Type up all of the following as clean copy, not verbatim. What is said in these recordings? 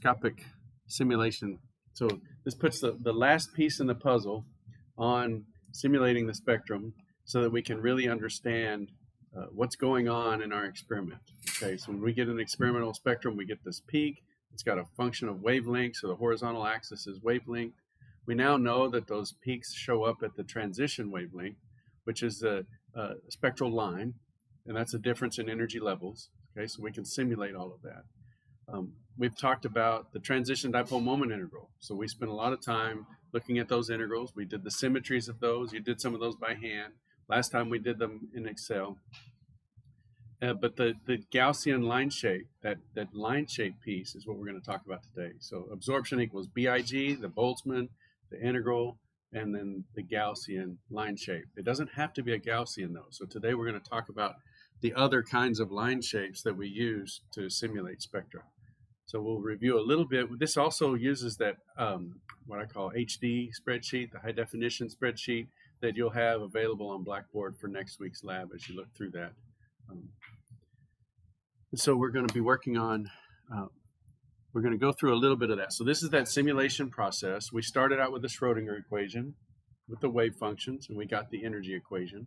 spectroscopic simulation. So this puts the last piece in the puzzle on simulating the spectrum so that we can really understand what's going on in our experiment. Okay, so when we get an experimental spectrum, we get this peak. It's got a function of wavelength, so the horizontal axis is wavelength. We now know that those peaks show up at the transition wavelength, which is the spectral line, and that's a difference in energy levels. Okay, so we can simulate all of that. We've talked about the transition dipole moment integral. So we spent a lot of time looking at those integrals. We did the symmetries of those. You did some of those by hand. Last time we did them in Excel. But the Gaussian line shape, that line shape piece is what we're going to talk about today. So absorption equals BIG, the Boltzmann, the integral, and then the Gaussian line shape. It doesn't have to be a Gaussian though. So today we're going to talk about the other kinds of line shapes that we use to simulate spectra. So we'll review a little bit. This also uses that what I call HD spreadsheet, the high definition spreadsheet that you'll have available on Blackboard for next week's lab as you look through that. So we're going to be working on, we're going to go through a little bit of that. So this is that simulation process. We started out with the Schrodinger equation with the wave functions, and we got the energy equation.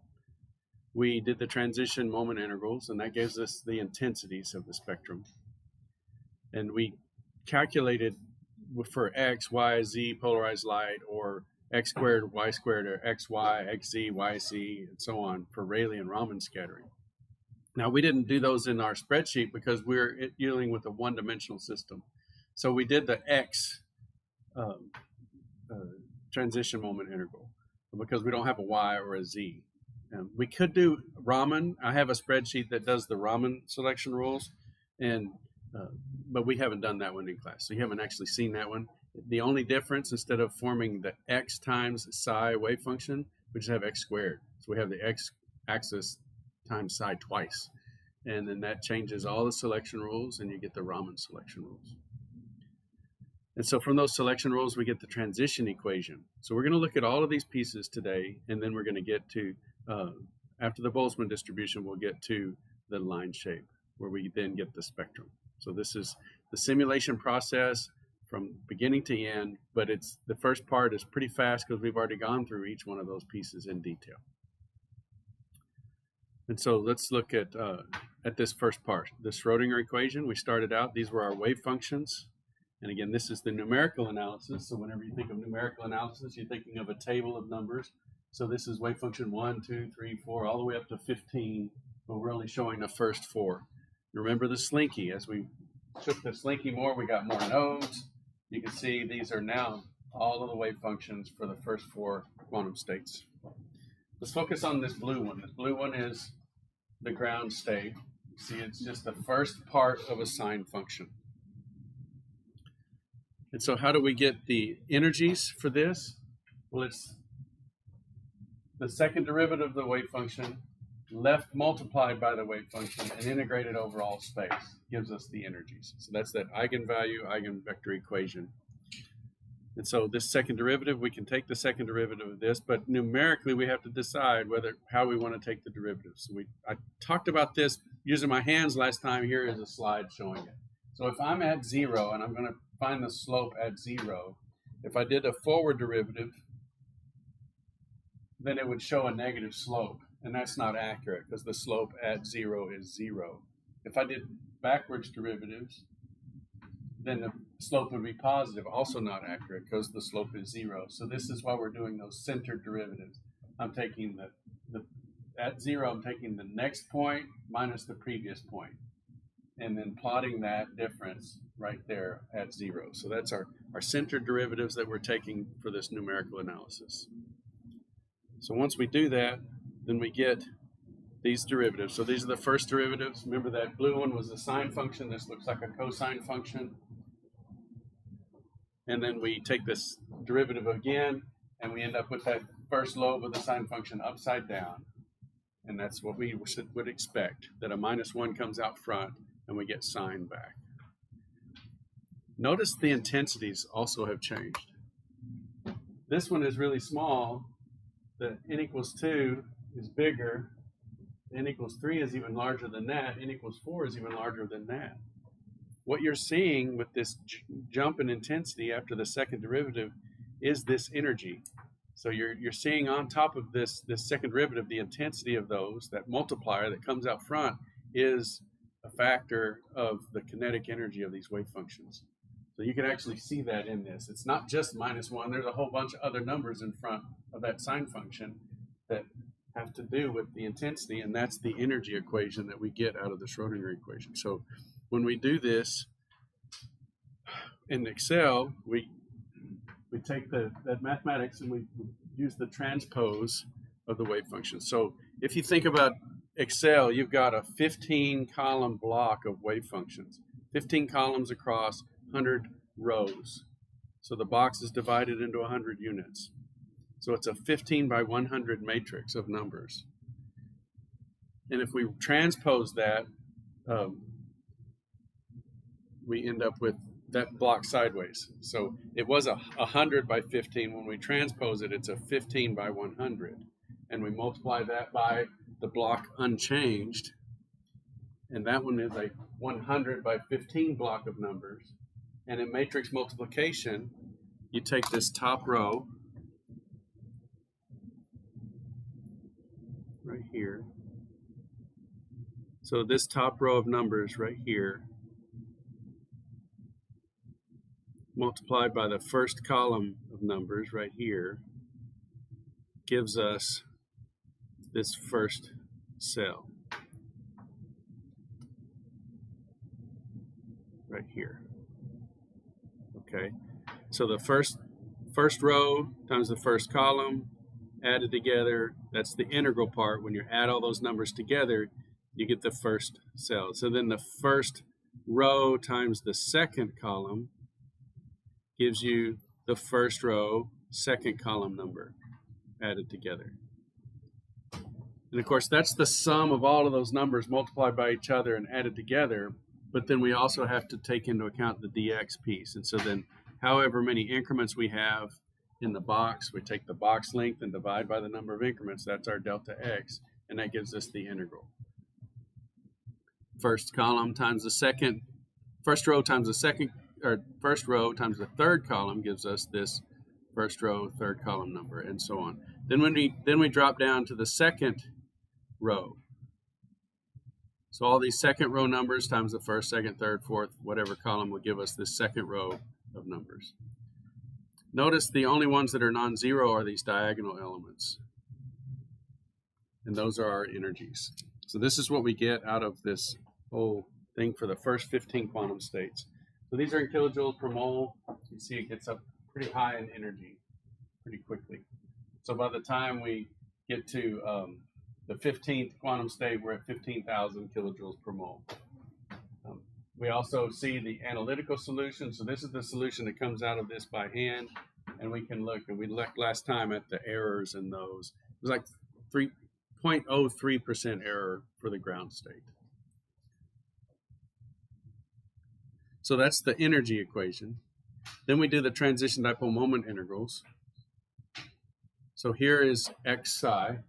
We did the transition moment integrals, and that gives us the intensities of the spectrum. And we calculated for X, Y, Z polarized light, or X squared, Y squared, or XY, XZ, YZ, and so on for Rayleigh and Raman scattering. Now, we didn't do those in our spreadsheet because we're dealing with a one-dimensional system. So we did the X transition moment integral because we don't have a Y or a Z. We could do Raman. I have a spreadsheet that does the Raman selection rules, and but we haven't done that one in class. So you haven't actually seen that one. The only difference, instead of forming the X times psi wave function, we just have X squared. So we have the X axis times psi twice. And then that changes all the selection rules, and you get the Raman selection rules. And so from those selection rules, we get the transition equation. So we're going to look at all of these pieces today, and then we're going to get to, after the Boltzmann distribution, we'll get to the line shape, where we then get the spectrum. So this is the simulation process from beginning to end, but the first part is pretty fast because we've already gone through each one of those pieces in detail. And so let's look at this first part, the Schrodinger equation. We started out, these were our wave functions. And again, this is the numerical analysis. So whenever you think of numerical analysis, you're thinking of a table of numbers. So this is wave function 1, 2, 3, 4, all the way up to 15, but we're only showing the first 4. Remember the slinky. As we took the slinky more, we got more nodes. You can see these are now all of the wave functions for the first 4 quantum states. Let's focus on this blue one. This blue one is the ground state. See, it's just the first part of a sine function. And so how do we get the energies for this? Well, it's the second derivative of the wave function left multiplied by the wave function and integrated over all space gives us the energies. So that's that eigenvalue, eigenvector equation. And so this second derivative, we can take the second derivative of this, but numerically we have to decide how we want to take the derivatives. So I talked about this using my hands last time. Here is a slide showing it. So if I'm at 0 and I'm going to find the slope at 0, if I did a forward derivative, then it would show a negative slope, and that's not accurate because the slope at 0 is 0. If I did backwards derivatives, then the slope would be positive, also not accurate because the slope is 0. So this is why we're doing those centered derivatives. I'm taking at 0, I'm taking the next point minus the previous point, and then plotting that difference right there at 0. So that's our centered derivatives that we're taking for this numerical analysis. So once we do that, then we get these derivatives. So these are the first derivatives. Remember that blue one was a sine function. This looks like a cosine function. And then we take this derivative again, and we end up with that first lobe of the sine function upside down. And that's what we would expect, that a -1 comes out front, and we get sine back. Notice the intensities also have changed. This one is really small. The n equals 2 is bigger. N equals 3 is even larger than that. N equals 4 is even larger than that. what you're seeing with this jump in intensity after the second derivative is this energy. So you're seeing on top of this second derivative, the intensity of those, that multiplier that comes out front is a factor of the kinetic energy of these wave functions. So you can actually see that in this. It's not just -1. There's a whole bunch of other numbers in front of that sine function that have to do with the intensity, and that's the energy equation that we get out of the Schrodinger equation. So when we do this in Excel, we take that mathematics and we use the transpose of the wave function. So if you think about Excel, you've got a 15-column block of wave functions, 15 columns across 100 rows. So the box is divided into 100 units. So it's a 15 by 100 matrix of numbers. And if we transpose that, we end up with that block sideways. So it was a 100 by 15. When we transpose it, it's a 15 by 100. And we multiply that by the block unchanged. And that one is a 100 by 15 block of numbers. And in matrix multiplication, you take this top row right here. So this top row of numbers right here, multiplied by the first column of numbers right here, gives us this first cell right here. Okay, so the first row times the first column added together, that's the integral part. When you add all those numbers together, you get the first cell. So then the first row times the second column gives you the first row, second column number added together. And of course, that's the sum of all of those numbers multiplied by each other and added together. But then we also have to take into account the dx piece. And so then however many increments we have in the box, we take the box length and divide by the number of increments. That's our delta x, and that gives us the integral. First column times the second, first row times the second, or first row times the third column gives us this first row, third column number, and so on. Then we drop down to the second row. So all these second row numbers times the first, second, third, fourth, whatever column will give us this second row of numbers. Notice the only ones that are non-zero are these diagonal elements. And those are our energies. So this is what we get out of this whole thing for the first 15 quantum states. So these are in kilojoules per mole. You see it gets up pretty high in energy pretty quickly. So by the time we get to the 15th quantum state, we're at 15,000 kilojoules per mole. We also see the analytical solution. So this is the solution that comes out of this by hand. And we can look, and we looked last time at the errors in those. It was like 0.03% error for the ground state. So that's the energy equation. Then we do the transition dipole moment integrals. So here is x psi.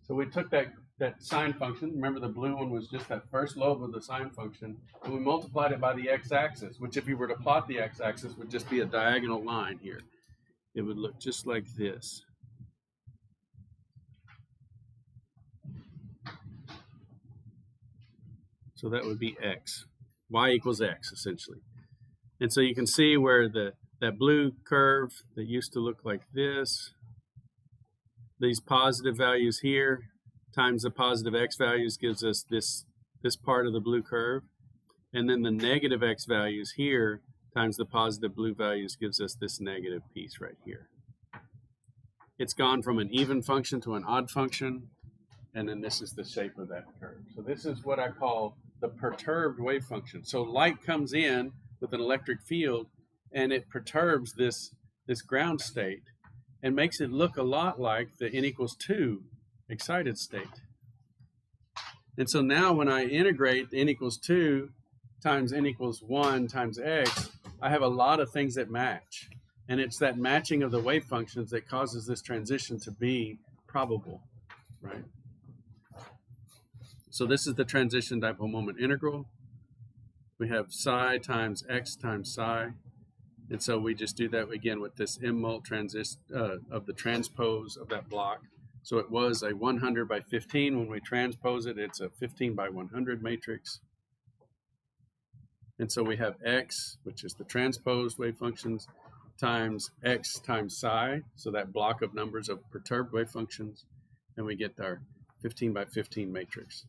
So we took that sine function. Remember, the blue one was just that first lobe of the sine function, and we multiplied it by the x-axis, which if you were to plot the x-axis would just be a diagonal line here. It would look just like this. So that would be x. Y equals x, essentially. And so you can see where that blue curve that used to look like this, these positive values here times the positive x values gives us this part of the blue curve. And then the negative x values here times the positive blue values gives us this negative piece right here. It's gone from an even function to an odd function, and then this is the shape of that curve. So this is what I call the perturbed wave function. So light comes in with an electric field, and it perturbs this ground state and makes it look a lot like the n equals 2 excited state. And so now when I integrate n equals 2 times n equals 1 times x, I have a lot of things that match. And it's that matching of the wave functions that causes this transition to be probable, right? So this is the transition dipole moment integral. we have psi times x times psi. And so we just do that again with this M-mult of the transpose of that block. So it was a 100 by 15. When we transpose it, it's a 15 by 100 matrix. And so we have x, which is the transposed wave functions, times x times psi, so that block of numbers of perturbed wave functions, and we get our 15 by 15 matrix.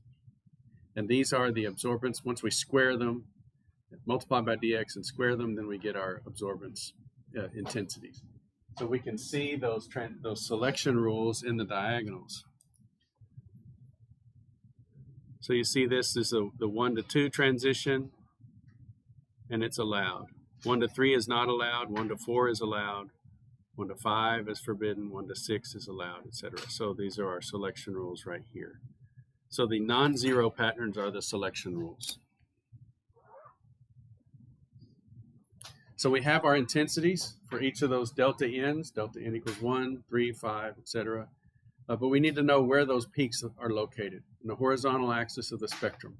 And these are the absorbance. Once we square them, multiply by dx and square them, then we get our absorbance intensities. So we can see those selection rules in the diagonals. So you see this is the 1 to 2 transition, and it's allowed. 1 to 3 is not allowed, 1 to 4 is allowed, 1 to 5 is forbidden, 1 to 6 is allowed, etc. So these are our selection rules right here. So the non-zero patterns are the selection rules. So we have our intensities for each of those delta n's, delta n equals 1, 3, 5, etc. But we need to know where those peaks are located in the horizontal axis of the spectrum.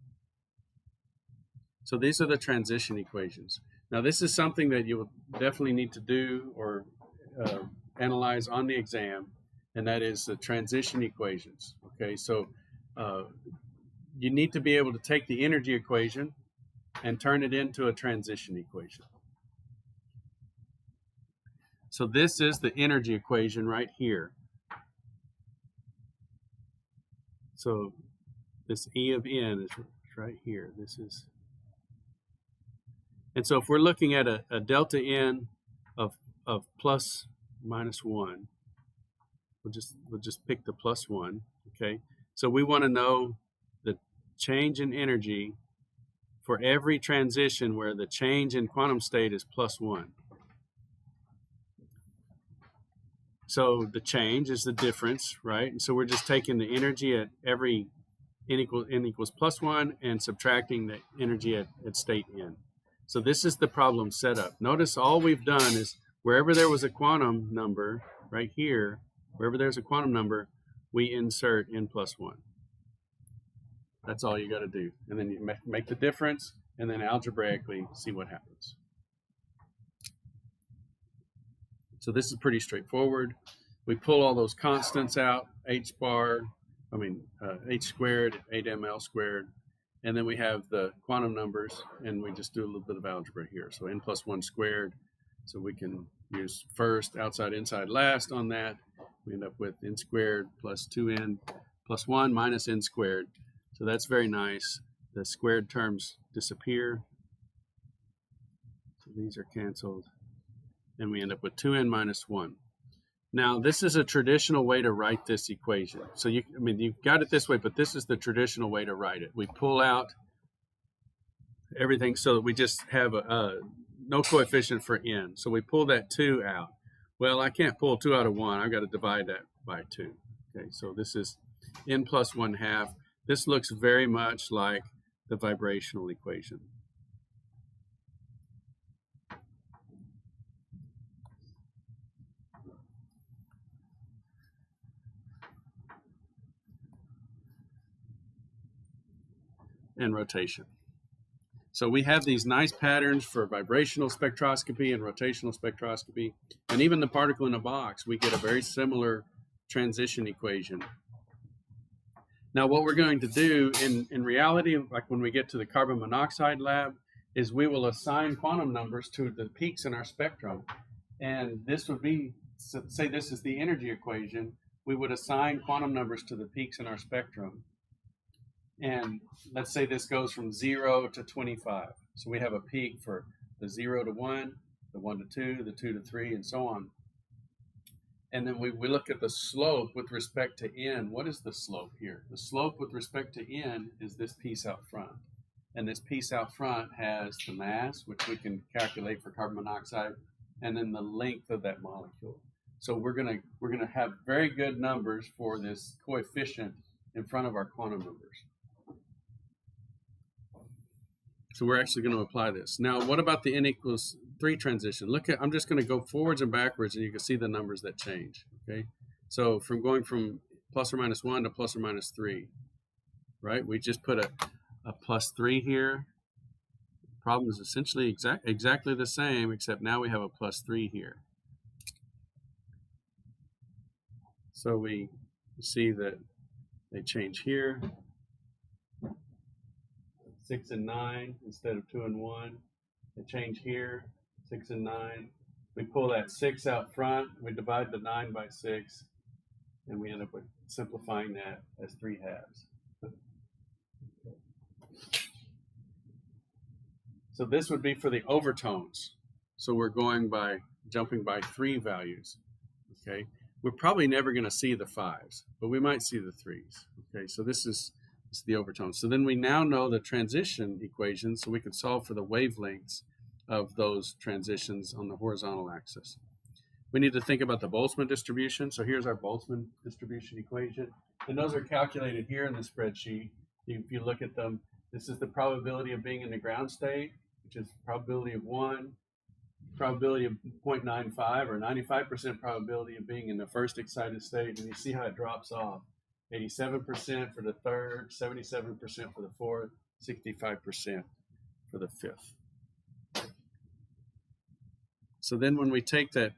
So these are the transition equations. Now this is something that you will definitely need to do or analyze on the exam, and that is the transition equations. Okay, so you need to be able to take the energy equation and turn it into a transition equation. So this is the energy equation right here. So this E of n is right here. This is, and so if we're looking at a delta n of plus minus 1, we'll just pick the plus 1. Okay, so we want to know the change in energy for every transition where the change in quantum state is plus 1. So the change is the difference, right? And so we're just taking the energy at every n equals plus 1 and subtracting the energy at state n. So this is the problem setup. Notice all we've done is wherever there was a quantum number, right here, wherever there's a quantum number, we insert n plus 1. That's all you got to do. And then you make the difference and then algebraically see what happens. So this is pretty straightforward. We pull all those constants out, h squared, 8ml squared, and then we have the quantum numbers, and we just do a little bit of algebra here. So n plus 1 squared, so we can use first, outside, inside, last on that. We end up with n squared plus 2n plus 1 minus n squared. So that's very nice. The squared terms disappear. So these are canceled. And we end up with 2n minus 1. Now, this is a traditional way to write this equation. So you've got it this way, but this is the traditional way to write it. We pull out everything so that we just have no coefficient for n. So we pull that 2 out. Well, I can't pull 2 out of 1. I've got to divide that by 2. Okay, so this is n plus 1/2. This looks very much like the vibrational equation. And rotation. So we have these nice patterns for vibrational spectroscopy and rotational spectroscopy, and even the particle in a box, we get a very similar transition equation. Now what we're going to do in reality, like when we get to the carbon monoxide lab, is we will assign quantum numbers to the peaks in our spectrum, and this would be, say this is the energy equation, we would assign quantum numbers to the peaks in our spectrum. And let's say this goes from 0 to 25. So we have a peak for the 0 to 1, the 1 to 2, the 2 to 3, and so on. And then we look at the slope with respect to n. What is the slope here? The slope with respect to n is this piece out front. And this piece out front has the mass, which we can calculate for carbon monoxide, and then the length of that molecule. So we're gonna have very good numbers for this coefficient in front of our quantum numbers. So we're actually going to apply this. Now, what about the n equals 3 transition? Look at, I'm just going to go forwards and backwards, and you can see the numbers that change. Okay, so from going from plus or minus 1 to plus or minus 3, right? We just put a plus 3 here, problem is essentially exactly the same, except now we have a +3 here. So we see that they change here, 6 and 9 instead of 2 and 1. They change here, 6 and 9. We pull that 6 out front, we divide the 9 by 6, and we end up with simplifying that as 3/2. So this would be for the overtones. So we're jumping by 3 values. Okay, we're probably never going to see the 5s, but we might see the 3s. Okay, so this is the overtones. So then we now know the transition equation, so we can solve for the wavelengths of those transitions on the horizontal axis. We need to think about the Boltzmann distribution. So here's our Boltzmann distribution equation, and those are calculated here in the spreadsheet. If you look at them, this is the probability of being in the ground state, which is probability of 1, probability of 0.95 or 95% probability of being in the first excited state, and you see how it drops off. 87% for the third, 77% for the fourth, 65% for the fifth. So then when we take that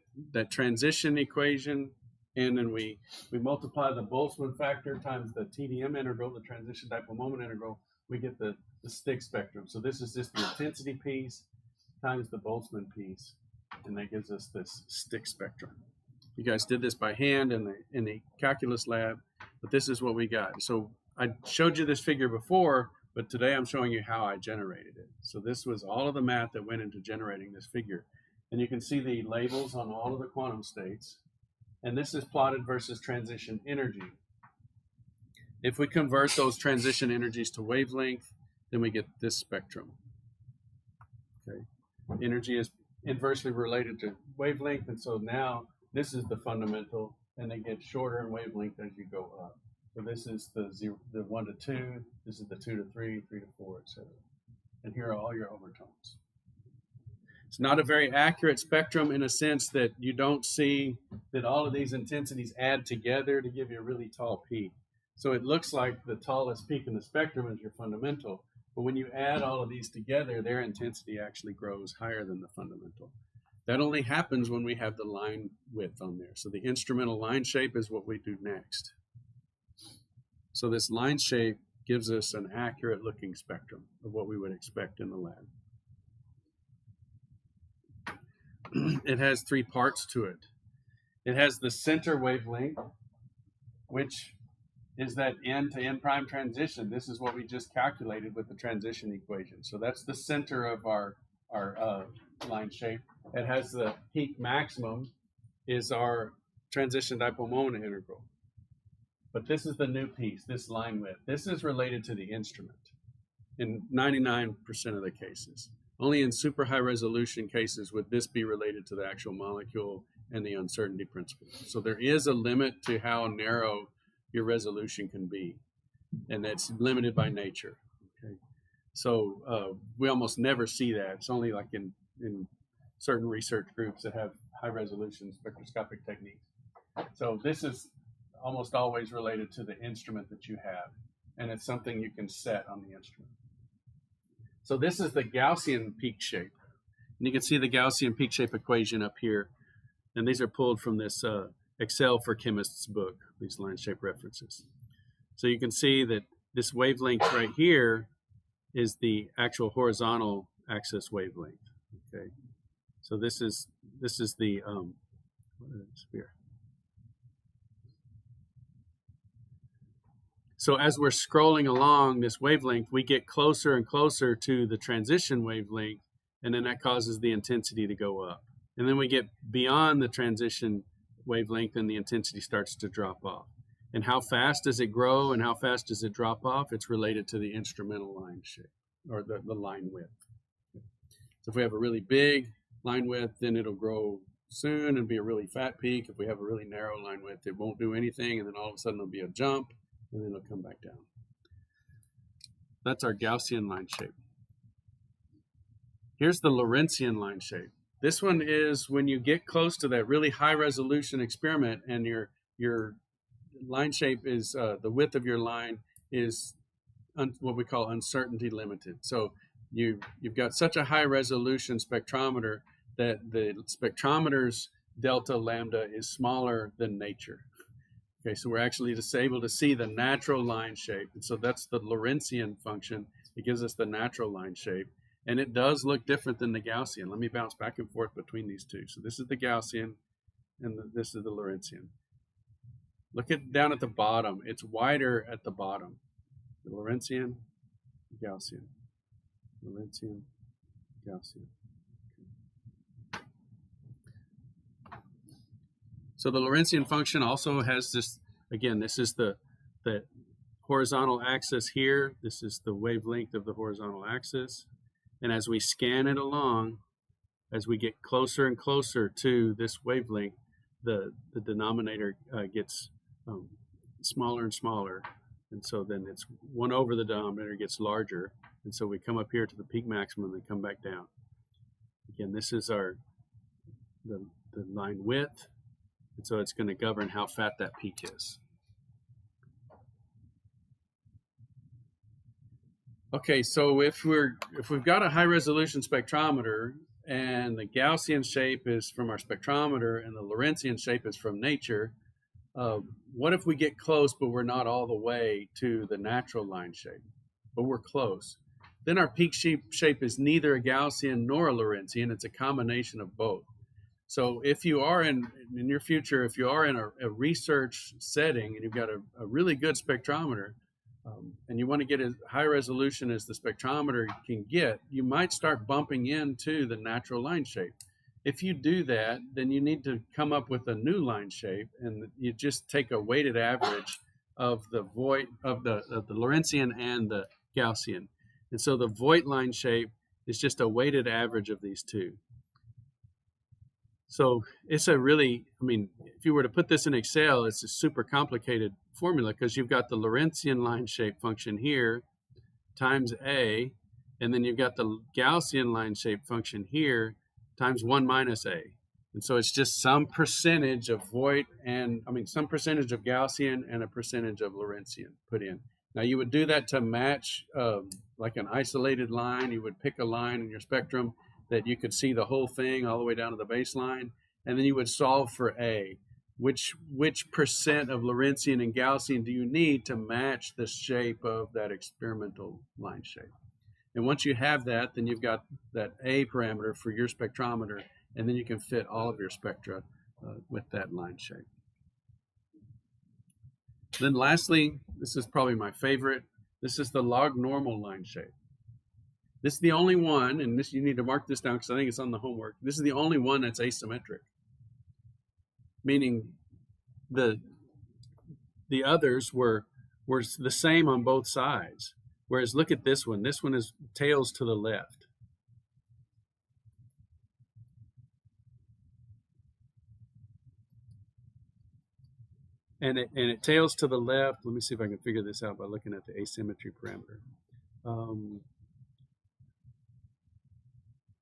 transition equation and then we multiply the Boltzmann factor times the TDM integral, the transition dipole moment integral, we get the stick spectrum. So this is just the intensity piece times the Boltzmann piece, and that gives us this stick spectrum. You guys did this by hand in the calculus lab, but this is what we got. So I showed you this figure before, but today I'm showing you how I generated it. So this was all of the math that went into generating this figure. And you can see the labels on all of the quantum states. And this is plotted versus transition energy. If we convert those transition energies to wavelength, then we get this spectrum. Okay. Energy is inversely related to wavelength, and so now this is the fundamental, and they get shorter in wavelength as you go up. So this is the 1 to 2, this is the 2 to 3, 3 to 4, etc. And here are all your overtones. It's not a very accurate spectrum in a sense that you don't see that all of these intensities add together to give you a really tall peak. So it looks like the tallest peak in the spectrum is your fundamental, but when you add all of these together, their intensity actually grows higher than the fundamental. That only happens when we have the line width on there. So the instrumental line shape is what we do next. So this line shape gives us an accurate looking spectrum of what we would expect in the lab. It has 3 parts to it. It has the center wavelength, which is that n to n prime transition. This is what we just calculated with the transition equation. So that's the center of our line shape. It has the peak maximum is our transition dipole moment integral. But this is the new piece, this line width. This is related to the instrument in 99% of the cases. Only in super high resolution cases would this be related to the actual molecule and the uncertainty principle. So there is a limit to how narrow your resolution can be, and that's limited by nature. Okay, so we almost never see that. It's only like in certain research groups that have high resolution spectroscopic techniques. So this is almost always related to the instrument that you have, and it's something you can set on the instrument. So this is the Gaussian peak shape. And you can see the Gaussian peak shape equation up here. And these are pulled from this Excel for Chemists book, these line shape references. So you can see that this wavelength right here is the actual horizontal axis wavelength. Okay. So this is the what is here? So as we're scrolling along this wavelength, we get closer and closer to the transition wavelength, and then that causes the intensity to go up. And then we get beyond the transition wavelength and the intensity starts to drop off. And how fast does it grow and how fast does it drop off? It's related to the instrumental line shape, or the line width. So if we have a really big line width, then it'll grow soon and be a really fat peak. If we have a really narrow line width, it won't do anything, and then all of a sudden there'll be a jump, and then it'll come back down. That's our Gaussian line shape. Here's the Lorentzian line shape. This one is when you get close to that really high resolution experiment and your line shape is, the width of your line is what we call uncertainty limited. So you've got such a high resolution spectrometer that the spectrometer's delta lambda is smaller than nature. Okay, so we're actually just able to see the natural line shape. And so that's the Lorentzian function. It gives us the natural line shape. And it does look different than the Gaussian. Let me bounce back and forth between these two. So this is the Gaussian, and this is the Lorentzian. Look down at the bottom. It's wider at the bottom. The Lorentzian, Gaussian. Lorentzian, Gaussian. So the Lorentzian function also has this, again, this is the horizontal axis here. This is the wavelength of the horizontal axis. And as we scan it along, as we get closer and closer to this wavelength, the denominator gets smaller and smaller. And so then it's 1 over the denominator gets larger. And so we come up here to the peak maximum and come back down. Again, this is the line width. And so it's going to govern how fat that peak is. Okay, so if we've got a high resolution spectrometer and the Gaussian shape is from our spectrometer and the Lorentzian shape is from nature, what if we get close but we're not all the way to the natural line shape, but we're close? Then our peak shape is neither a Gaussian nor a Lorentzian. It's a combination of both. So if you are in your future, if you are in a research setting and you've got a really good spectrometer and you want to get as high resolution as the spectrometer can get, you might start bumping into the natural line shape. If you do that, then you need to come up with a new line shape, and you just take a weighted average of the Lorentzian and the Gaussian. And so the Voigt line shape is just a weighted average of these two. So it's a really, if you were to put this in Excel, it's a super complicated formula because you've got the Lorentzian line shape function here times A, and then you've got the Gaussian line shape function here times 1 minus A. And so it's just some percentage of Voigt and, some percentage of Gaussian and a percentage of Lorentzian put in. Now you would do that to match like an isolated line. You would pick a line in your spectrum that you could see the whole thing all the way down to the baseline, and then you would solve for A. Which percent of Lorentzian and Gaussian do you need to match the shape of that experimental line shape? And once you have that, then you've got that A parameter for your spectrometer, and then you can fit all of your spectra with that line shape. Then lastly, this is probably my favorite, this is the log normal line shape. This is the only one, and this you need to mark this down because I think it's on the homework. This is the only one that's asymmetric, meaning the others were the same on both sides. Whereas look at this one. This one is tails to the left. And it tails to the left. Let me see if I can figure this out by looking at the asymmetry parameter.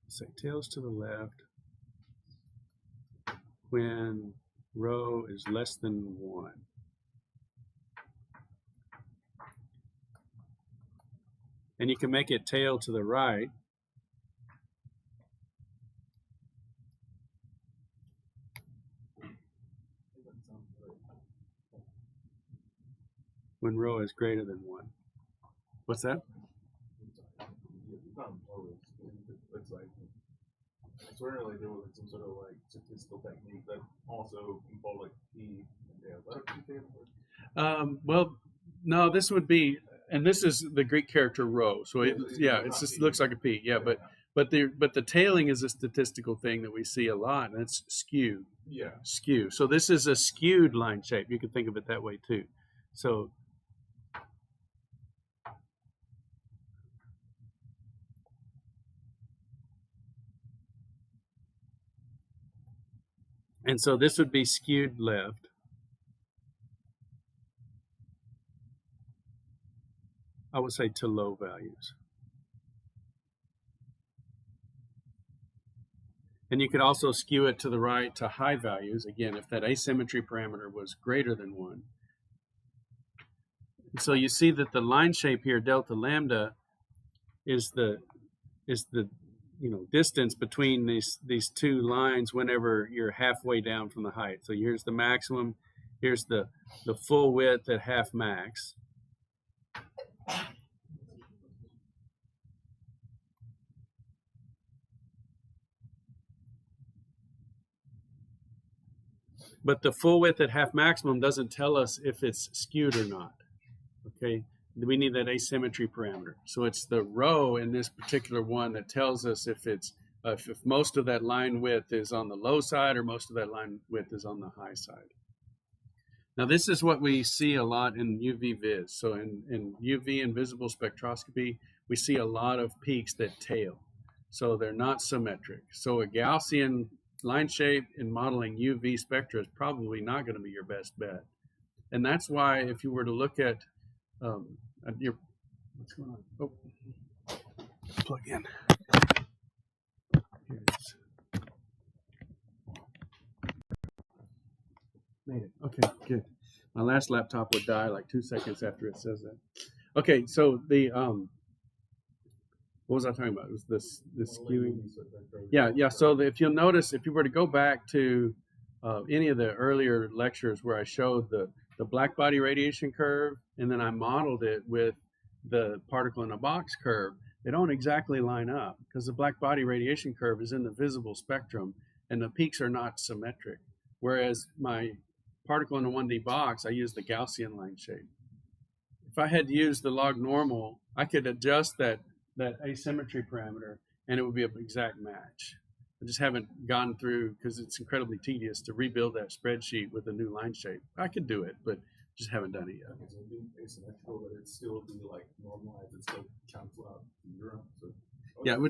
Say tails to the left when rho is less than 1. And you can make it tail to the right when rho is greater than 1. What's that? It's like I swear like there was some sort of like statistical technique that also involved like P and well, no, this would be, and this is the Greek character rho. So it just looks like a P. Yeah, but the tailing is a statistical thing that we see a lot, and it's skewed. Yeah. Skew. So this is a skewed line shape. You can think of it that way too. So and so this would be skewed left. I would say to low values. And you could also skew it to the right to high values, again, if that asymmetry parameter was greater than 1. And so you see that the line shape here, delta lambda, is the the distance between these two lines whenever you're halfway down from the height. So here's the maximum, here's the full width at half max. But the full width at half maximum doesn't tell us if it's skewed or not. Okay, we need that asymmetry parameter. So it's the rho in this particular one that tells us if it's if most of that line width is on the low side or most of that line width is on the high side. Now this is what we see a lot in UV vis. So in UV and visible spectroscopy, we see a lot of peaks that tail. So they're not symmetric. So a Gaussian line shape in modeling UV spectra is probably not going to be your best bet. And that's why if you were to look at your, what's going on? Oh, plug in. Here it is. Made it. Okay, good. My last laptop would die like 2 seconds after it says that. Okay, so the what was I talking about? It was this skewing. Yeah. So if you'll notice, if you were to go back to any of the earlier lectures where I showed the black body radiation curve, and then I modeled it with the particle in a box curve, they don't exactly line up because the black body radiation curve is in the visible spectrum and the peaks are not symmetric. Whereas my particle in a 1D box, I use the Gaussian line shape. If I had used the log normal, I could adjust that asymmetry parameter and it would be an exact match. I just haven't gone through because it's incredibly tedious to rebuild that spreadsheet with a new line shape. I could do it, but just haven't done it yet. Okay, so it'd be asymmetrical, but it'd still be like normalized. It'd still cancel out zero. So, yeah, it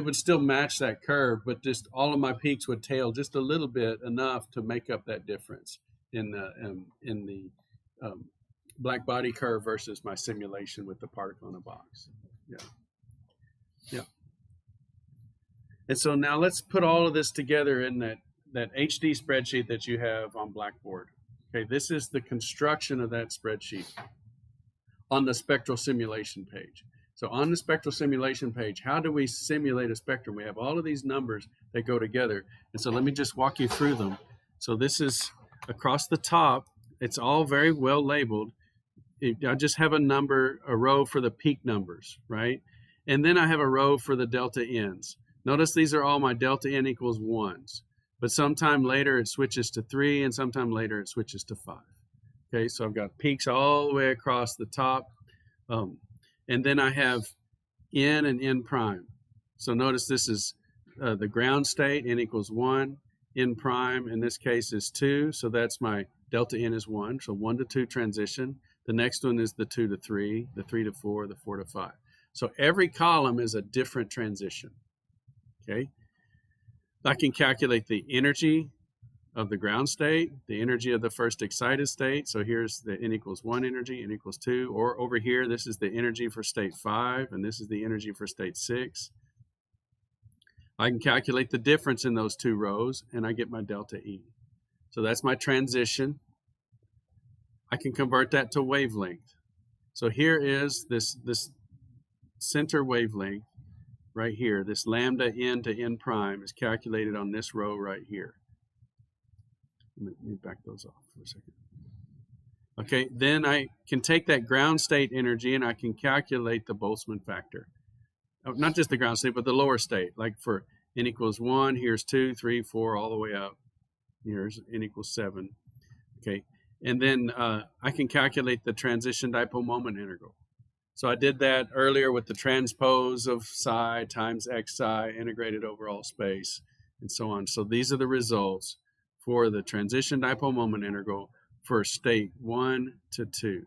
would still match that curve, but just all of my peaks would tail just a little bit, enough to make up that difference in the black body curve versus my simulation with the particle in a box. Yeah. And so now let's put all of this together in that HD spreadsheet that you have on Blackboard. Okay, this is the construction of that spreadsheet on the spectral simulation page. So on the spectral simulation page, how do we simulate a spectrum? We have all of these numbers that go together. And so let me just walk you through them. So this is across the top. It's all very well labeled. I just have a row for the peak numbers, right? And then I have a row for the delta n's. Notice these are all my delta n equals 1s. But sometime later it switches to 3, and sometime later it switches to 5. Okay, so I've got peaks all the way across the top. And then I have n and n prime. So notice this is the ground state, n equals 1. N prime in this case is 2, so that's my delta n is 1. So 1 to 2 transition. The next one is the 2 to 3, the 3 to 4, the 4 to 5. So every column is a different transition. Okay, I can calculate the energy of the ground state, the energy of the first excited state. So here's the n equals 1 energy, n equals 2. Or over here, this is the energy for state 5, and this is the energy for state 6. I can calculate the difference in those two rows, and I get my delta E. So that's my transition. I can convert that to wavelength. So here is this center wavelength. Right here, this lambda n to n prime is calculated on this row right here. Let me back those off for a second. Okay, then I can take that ground state energy and I can calculate the Boltzmann factor. Not just the ground state, but the lower state. Like for n equals 1, here's 2, 3, 4, all the way up. Here's n equals 7. Okay, and then I can calculate the transition dipole moment integral. So I did that earlier with the transpose of psi times x psi integrated over all space and so on. So these are the results for the transition dipole moment integral for state 1 to 2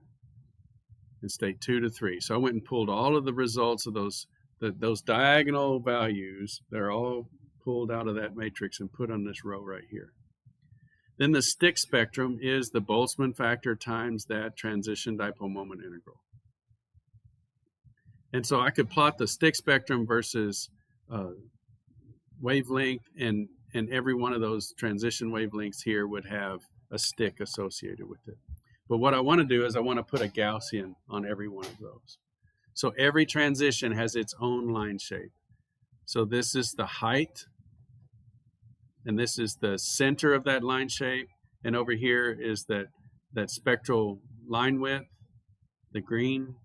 and state 2 to 3. So I went and pulled all of the results of those diagonal values. They're all pulled out of that matrix and put on this row right here. Then the stick spectrum is the Boltzmann factor times that transition dipole moment integral. And so I could plot the stick spectrum versus wavelength, and every one of those transition wavelengths here would have a stick associated with it. But what I want to do is I want to put a Gaussian on every one of those. So every transition has its own line shape. So this is the height, and this is the center of that line shape, and over here is that spectral line width, the green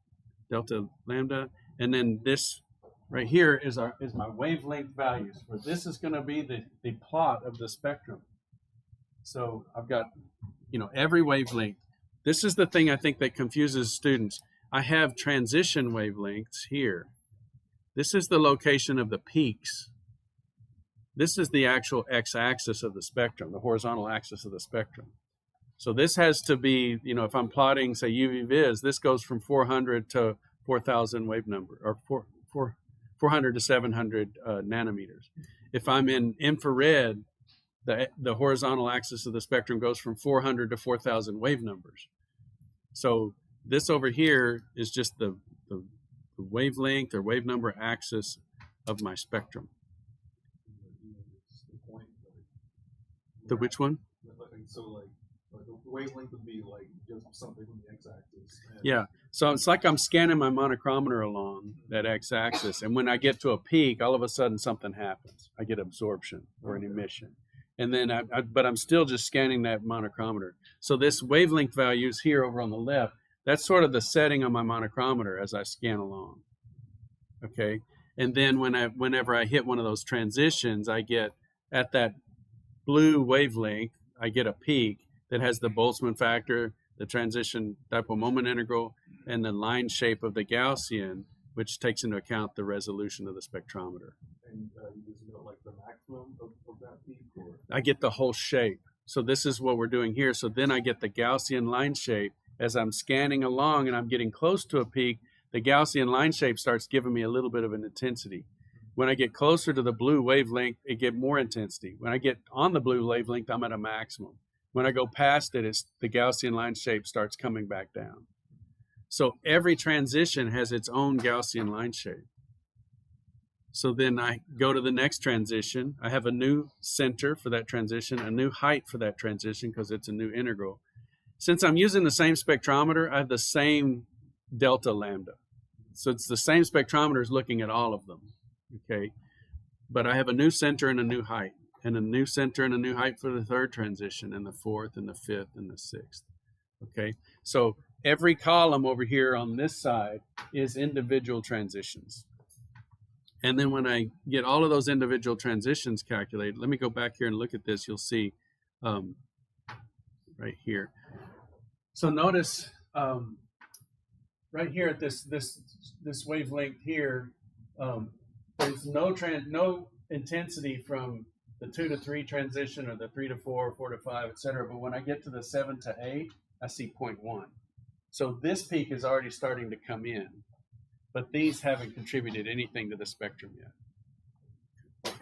delta lambda, and then this right here is my wavelength values, where this is going to be the plot of the spectrum. So I've got, every wavelength. This is the thing I think that confuses students. I have transition wavelengths here. This is the location of the peaks. This is the actual x-axis of the spectrum, the horizontal axis of the spectrum. So this has to be, if I'm plotting, say, UV vis, this goes from 400 to 4,000 wave number, or 400 to 700 nanometers. If I'm in infrared, the horizontal axis of the spectrum goes from 400 to 4,000 wave numbers. So this over here is just the wavelength or wave number axis of my spectrum. The which one? So like the wavelength would be like just something from the x-axis. Yeah. So it's like I'm scanning my monochromator along that x-axis, and when I get to a peak, all of a sudden something happens. I get absorption or an emission, and then but I'm still just scanning that monochromator. So this wavelength value is here over on the left. That's sort of the setting on my monochromator as I scan along. Okay. And then whenever I hit one of those transitions, I get at that blue wavelength, I get a peak that has the Boltzmann factor, the transition dipole moment integral, and the line shape of the Gaussian, which takes into account the resolution of the spectrometer. And you just know like the maximum of that peak? Or? I get the whole shape. So this is what we're doing here. So then I get the Gaussian line shape. As I'm scanning along and I'm getting close to a peak, the Gaussian line shape starts giving me a little bit of an intensity. When I get closer to the blue wavelength, it gets more intensity. When I get on the blue wavelength, I'm at a maximum. When I go past it, the Gaussian line shape starts coming back down. So every transition has its own Gaussian line shape. So then I go to the next transition. I have a new center for that transition, a new height for that transition because it's a new integral. Since I'm using the same spectrometer, I have the same delta lambda. So it's the same spectrometer is looking at all of them, okay? But I have a new center and a new height, and a new center and a new height for the third transition, and the fourth, and the fifth, and the sixth, okay? So every column over here on this side is individual transitions. And then when I get all of those individual transitions calculated, let me go back here and look at this. You'll see right here. So notice right here at this wavelength here, there's no intensity from the 2 to 3 transition or the 3 to 4, 4 to 5, etc. But when I get to the 7 to 8, I see 0.1. So this peak is already starting to come in, but these haven't contributed anything to the spectrum yet.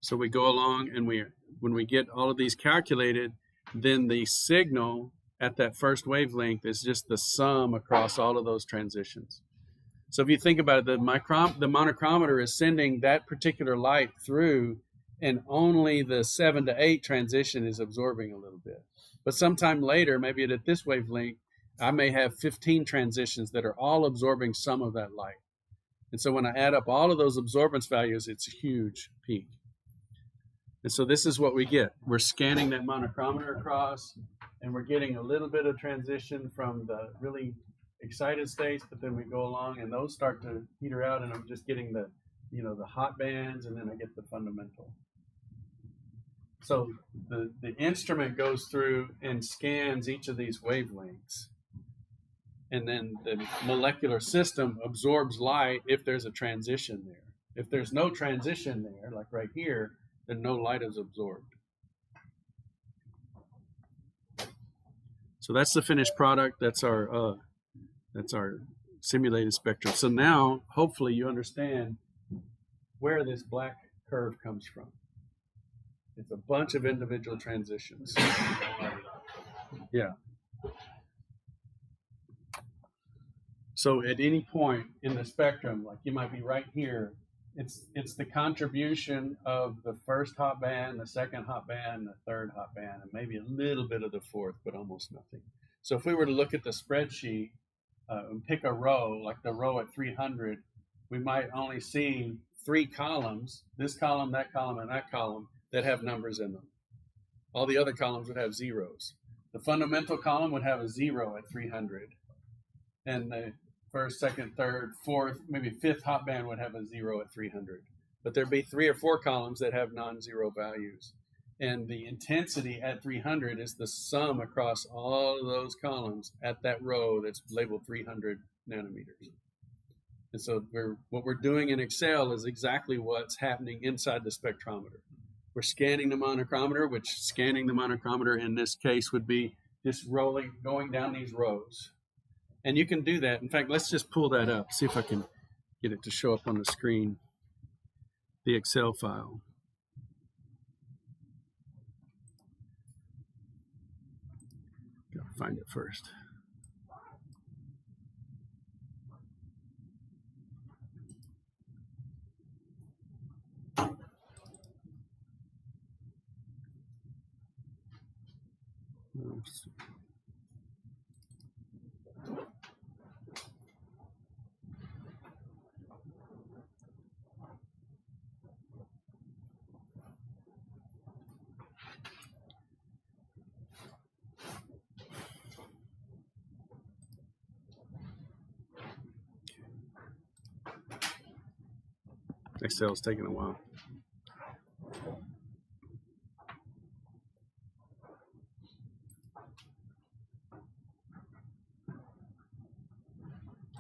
So we go along, and when we get all of these calculated, then the signal at that first wavelength is just the sum across all of those transitions. So if you think about it, the monochromator is sending that particular light through, and only the 7 to 8 transition is absorbing a little bit. But sometime later, maybe at this wavelength, I may have 15 transitions that are all absorbing some of that light. And so when I add up all of those absorbance values, it's a huge peak. And so this is what we get. We're scanning that monochromator across, and we're getting a little bit of transition from the really excited states, but then we go along and those start to peter out, and I'm just getting the hot bands, and then I get the fundamental. So the instrument goes through and scans each of these wavelengths, and then the molecular system absorbs light if there's a transition there. If there's no transition there, like right here, then no light is absorbed. So that's the finished product. That's our simulated spectrum. So now, hopefully, you understand where this black curve comes from. It's a bunch of individual transitions. Yeah. So at any point in the spectrum, like you might be right here, it's the contribution of the first hot band, the second hot band, the third hot band, and maybe a little bit of the fourth, but almost nothing. So if we were to look at the spreadsheet and pick a row, like the row at 300, we might only see 3 columns, this column, that column, and that column, that have numbers in them. All the other columns would have zeros. The fundamental column would have a 0 at 300. And the first, second, third, fourth, maybe fifth hot band would have a 0 at 300. But there'd be 3 or 4 columns that have non-zero values. And the intensity at 300 is the sum across all of those columns at that row that's labeled 300 nanometers. And so what we're doing in Excel is exactly what's happening inside the spectrometer. We're scanning the monochromator, which scanning the monochromator in this case would be just going down these rows. And you can do that. In fact, let's just pull that up, see if I can get it to show up on the screen, the Excel file. Gotta find it first. Excel's taking a while.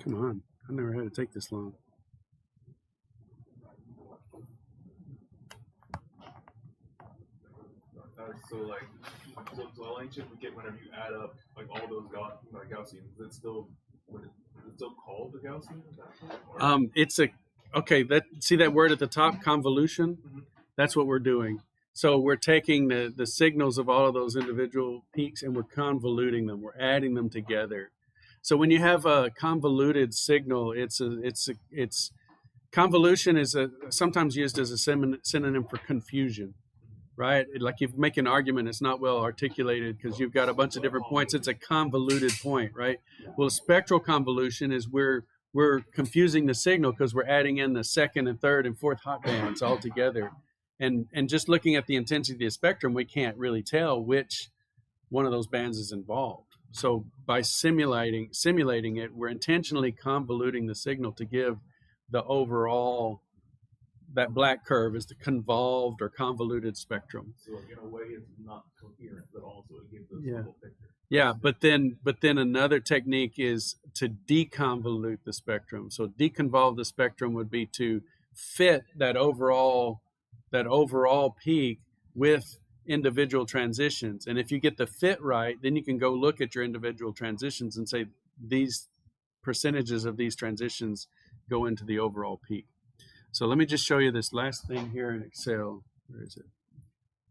Come on, I never had to take this long. So L13 we get whenever you add up like all those Gaussians. Is it still called the Gaussian? It's a see that word at the top, convolution? Mm-hmm. That's what we're doing. So we're taking the signals of all of those individual peaks and we're convoluting them. We're adding them together. So when you have a convoluted signal, convolution is sometimes used as a synonym for confusion, right? Like you make an argument, it's not well articulated because you've got a bunch of different points. It's a convoluted point, right? Well, spectral convolution is we're confusing the signal because we're adding in the second and third and fourth hot bands all together. And just looking at the intensity of the spectrum, we can't really tell which one of those bands is involved. So by simulating it, we're intentionally convoluting the signal to give the overall, that black curve is the convolved or convoluted spectrum. So in a way it's not coherent, but also it gives us a full picture. Yeah, but then another technique is to deconvolute the spectrum. So deconvolve the spectrum would be to fit that overall peak with individual transitions. And if you get the fit right, then you can go look at your individual transitions and say these percentages of these transitions go into the overall peak. So let me just show you this last thing here in Excel. Where is it?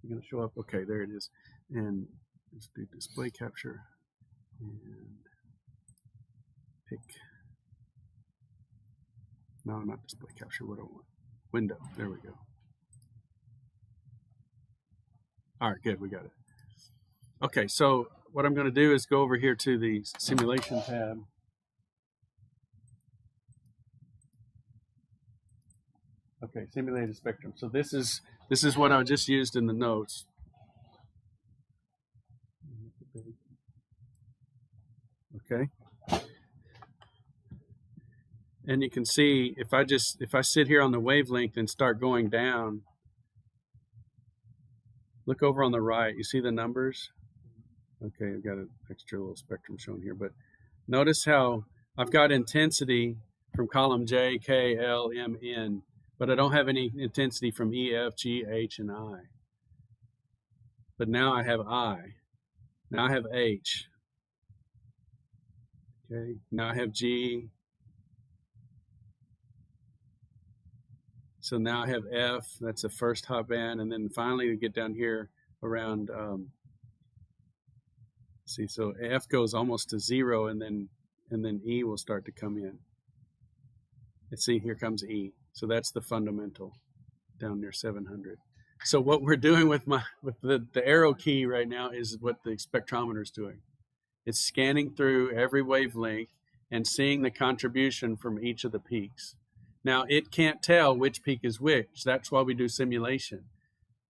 It's going to show up. Okay, there it is. And let's do display capture and pick. No, not display capture. What do I want? Window. There we go. All right, good. We got it. Okay, so what I'm going to do is go over here to the simulation tab. Okay, simulated spectrum. So this is what I just used in the notes. Okay. And you can see if I sit here on the wavelength and start going down, look over on the right, you see the numbers? Okay, I've got an extra little spectrum shown here, but notice how I've got intensity from column J, K, L, M, N, but I don't have any intensity from E, F, G, H, and I. But now I have I. Now I have H. Okay, now I have G. So now I have F, that's the first hot band, and then finally we get down here around, see, so F goes almost to 0, and then E will start to come in. And see, here comes E. So that's the fundamental down near 700. So what we're doing with the arrow key right now is what the spectrometer is doing. It's scanning through every wavelength and seeing the contribution from each of the peaks. Now, it can't tell which peak is which. That's why we do simulation.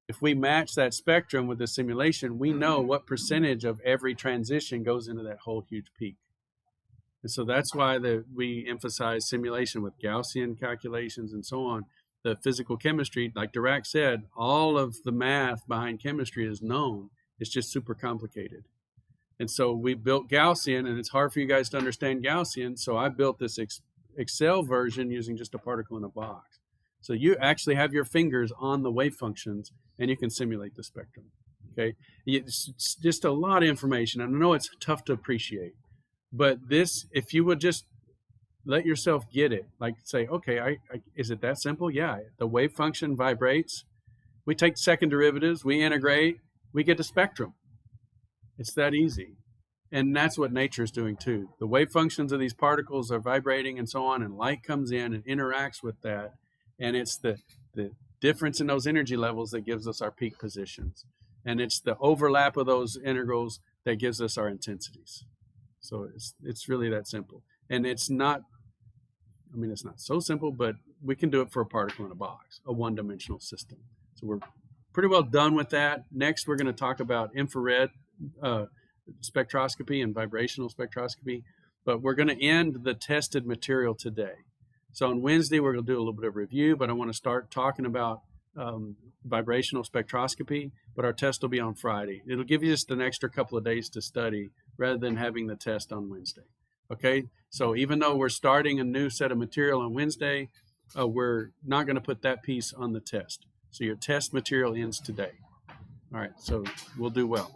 If we match that spectrum with the simulation, we know what percentage of every transition goes into that whole huge peak. And so that's why we emphasize simulation with Gaussian calculations and so on. The physical chemistry, like Dirac said, all of the math behind chemistry is known. It's just super complicated. And so we built Gaussian, and it's hard for you guys to understand Gaussian. So I built this Excel version using just a particle in a box. So you actually have your fingers on the wave functions, and you can simulate the spectrum. Okay, it's just a lot of information. I know it's tough to appreciate, but this, if you would just let yourself get it, like say, okay, is it that simple? Yeah, the wave function vibrates. We take second derivatives, we integrate, we get a spectrum. It's that easy. And that's what nature is doing too. The wave functions of these particles are vibrating and so on, and light comes in and interacts with that. And it's the difference in those energy levels that gives us our peak positions. And it's the overlap of those integrals that gives us our intensities. So it's really that simple. And it's not so simple, but we can do it for a particle in a box, a one-dimensional system. So we're pretty well done with that. Next, we're going to talk about infrared spectroscopy and vibrational spectroscopy, but we're going to end the tested material today. So on Wednesday, we're going to do a little bit of review, but I want to start talking about vibrational spectroscopy, but our test will be on Friday. It'll give you just an extra couple of days to study rather than having the test on Wednesday. Okay, so even though we're starting a new set of material on Wednesday, we're not going to put that piece on the test. So your test material ends today. All right, so we'll do well.